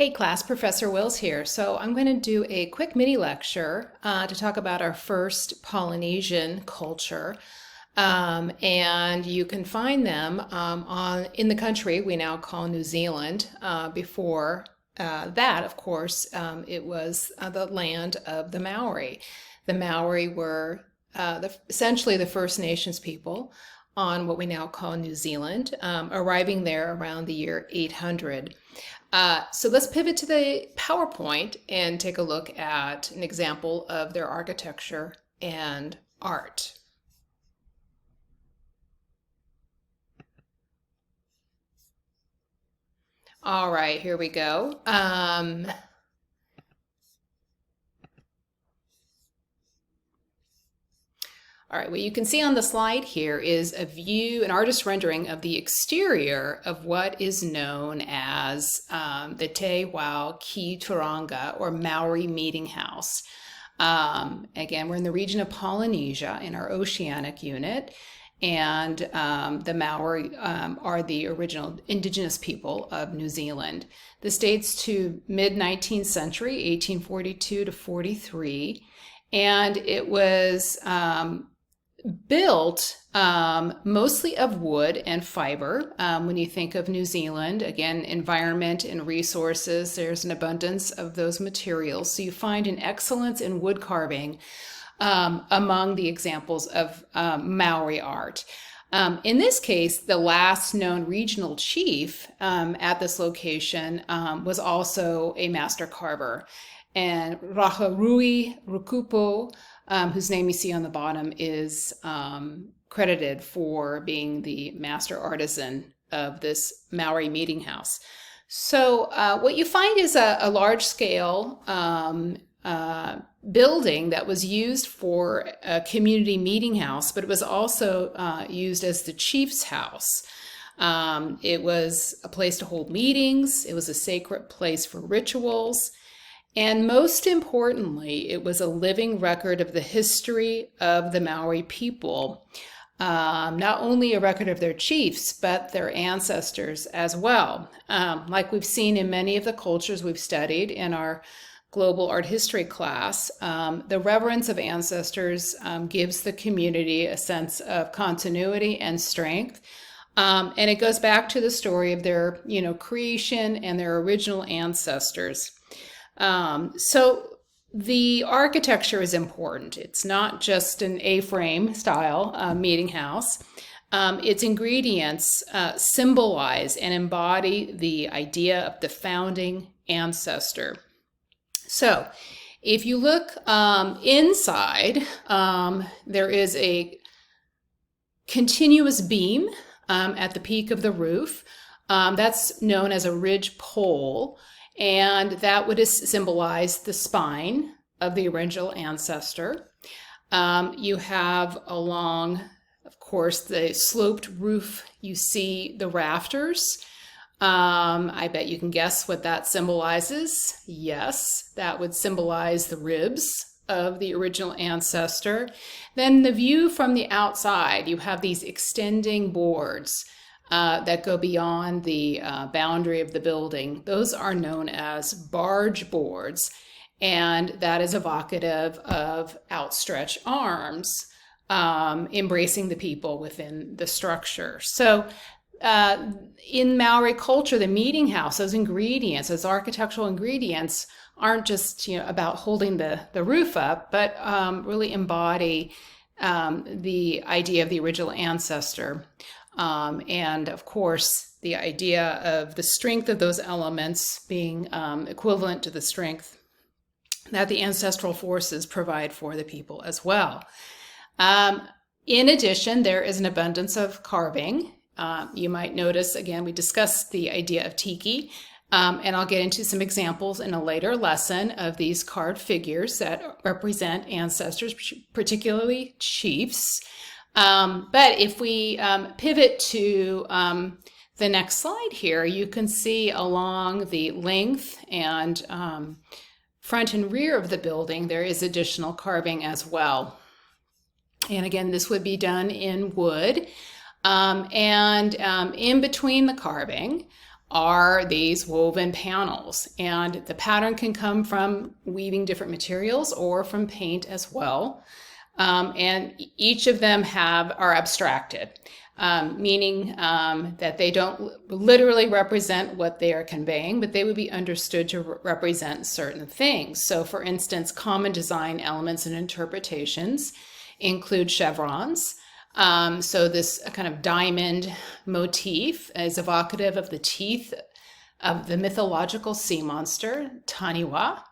Hey class, Professor Wills here. So I'm going to do a quick mini lecture to talk about our first Polynesian culture. And you can find them in the country we now call New Zealand. Before that, of course, it was the land of the Maori. The Maori were essentially the First Nations people on what we now call New Zealand, arriving there around the year 800. So let's pivot to the PowerPoint and take a look at an example of their architecture and art. All right, here we go. All right, what you can see on the slide here is a view, an artist rendering of the exterior of what is known as the Te Wao Ki Turanga, or Maori Meeting House. Again, we're in the region of Polynesia in our oceanic unit, and the Maori are the original indigenous people of New Zealand. This dates to mid-19th century, 1842 to 43, and it was built mostly of wood and fiber. When you think of New Zealand, again, environment and resources, there's an abundance of those materials. So you find an excellence in wood carving among the examples of Maori art. In this case, the last known regional chief at this location was also a master carver. And Raharui Rukupo, whose name you see on the bottom, is credited for being the master artisan of this Maori meeting house. So what you find is a large-scale building that was used for a community meeting house, but it was also used as the chief's house. It was a place to hold meetings. It was a sacred place for rituals. And most importantly, it was a living record of the history of the Maori people. Not only a record of their chiefs, but their ancestors as well. Like we've seen in many of the cultures we've studied in our global art history class, the reverence of ancestors gives the community a sense of continuity and strength. And it goes back to the story of their, creation and their original ancestors. So the architecture is important. It's not just an A-frame style meeting house. Its ingredients symbolize and embody the idea of the founding ancestor. So if you look inside, there is a continuous beam at the peak of the roof. That's known as a ridge pole. And that would symbolize the spine of the original ancestor. You have along, of course, the sloped roof, you see the rafters. I bet you can guess what that symbolizes. Yes, that would symbolize the ribs of the original ancestor. Then the view from the outside, you have these extending boards that go beyond the boundary of the building. Those are known as barge boards, and that is evocative of outstretched arms embracing the people within the structure. So in Maori culture, the meeting house, those ingredients, those architectural ingredients, aren't just about holding the roof up, but really embody the idea of the original ancestor. And of course, the idea of the strength of those elements being equivalent to the strength that the ancestral forces provide for the people as well. In addition, there is an abundance of carving. You might notice, again, we discussed the idea of tiki, and I'll get into some examples in a later lesson of these carved figures that represent ancestors, particularly chiefs. But if we pivot to the next slide here, you can see along the length and front and rear of the building, there is additional carving as well. And again, this would be done in wood. In between the carving are these woven panels. And the pattern can come from weaving different materials or from paint as well. And each of them are abstracted, meaning that they don't literally represent what they are conveying, but they would be understood to represent certain things. So for instance, common design elements and interpretations include chevrons. So this kind of diamond motif is evocative of the teeth of the mythological sea monster, Taniwa.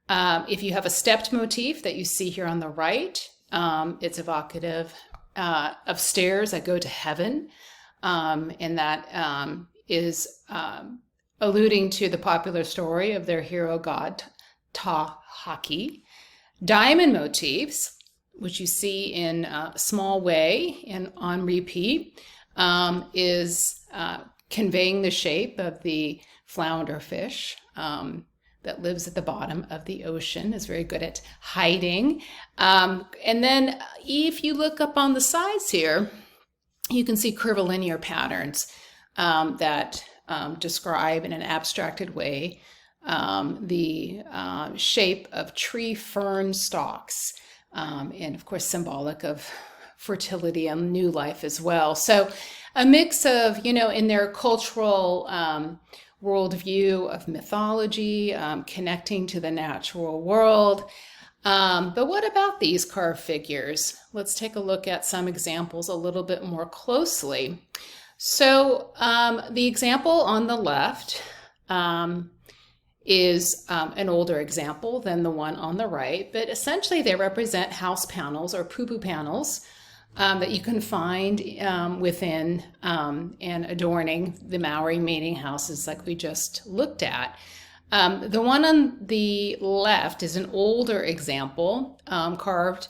If you have a stepped motif that you see here on the right, it's evocative of stairs that go to heaven, and that is alluding to the popular story of their hero god, Ta-Haki. Diamond motifs, which you see in a small way and on repeat, is conveying the shape of the flounder fish that lives at the bottom of the ocean, is very good at hiding. And then if you look up on the sides here, you can see curvilinear patterns that describe in an abstracted way the shape of tree fern stalks, and of course symbolic of fertility and new life as well. So a mix of, in their cultural worldview of mythology, connecting to the natural world. But what about these carved figures? Let's take a look at some examples a little bit more closely. So the example on the left is an older example than the one on the right, but essentially they represent house panels or pupu panels that you can find within and adorning the Maori meeting houses like we just looked at. The one on the left is an older example, carved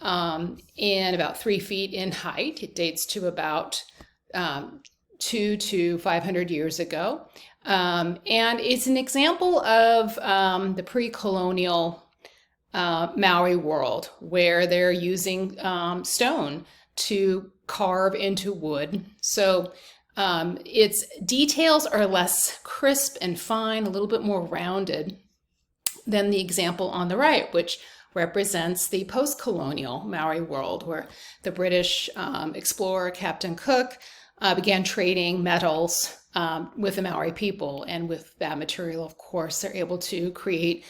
in about 3 feet in height. It dates to about 200 to 500 years ago. And it's an example of the pre-colonial Maori world, where they're using stone to carve into wood. So its details are less crisp and fine, a little bit more rounded than the example on the right, which represents the post-colonial Maori world, where the British explorer Captain Cook began trading metals with the Maori people. And with that material, of course, they're able to create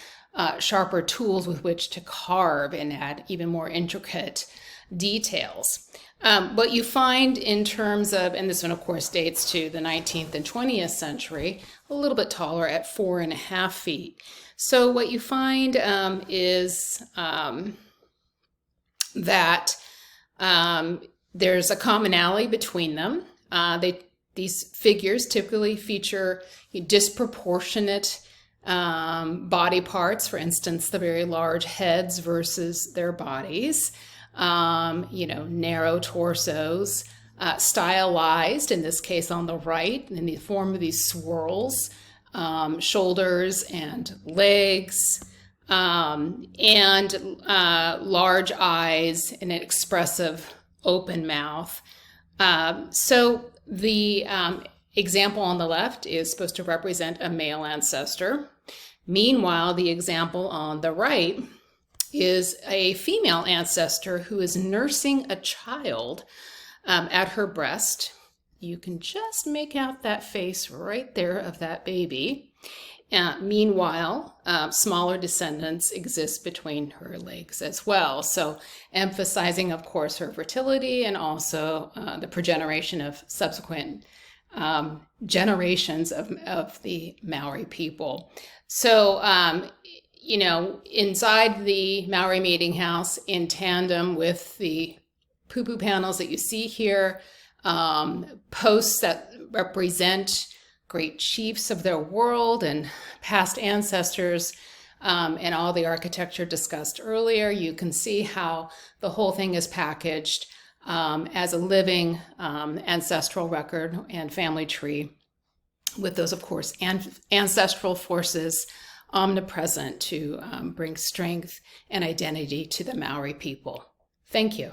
sharper tools with which to carve and add even more intricate details. What you find in terms of, and this one of course dates to the 19th and 20th century, a little bit taller at 4.5 feet. So what you find is that there's a commonality between them. These figures typically feature disproportionate body parts, for instance, the very large heads versus their bodies, narrow torsos, stylized, in this case on the right, in the form of these swirls, shoulders and legs, and large eyes and an expressive open mouth. So the example on the left is supposed to represent a male ancestor. Meanwhile, the example on the right is a female ancestor who is nursing a child at her breast. You can just make out that face right there of that baby. Meanwhile, smaller descendants exist between her legs as well. So emphasizing, of course, her fertility and also the progeneration of subsequent generations of the Maori people. So, inside the Maori meeting house, in tandem with the pupu panels that you see here, posts that represent great chiefs of their world and past ancestors, and all the architecture discussed earlier, you can see how the whole thing is packaged as a living ancestral record and family tree, with those, of course, ancestral forces omnipresent to bring strength and identity to the Maori people. Thank you.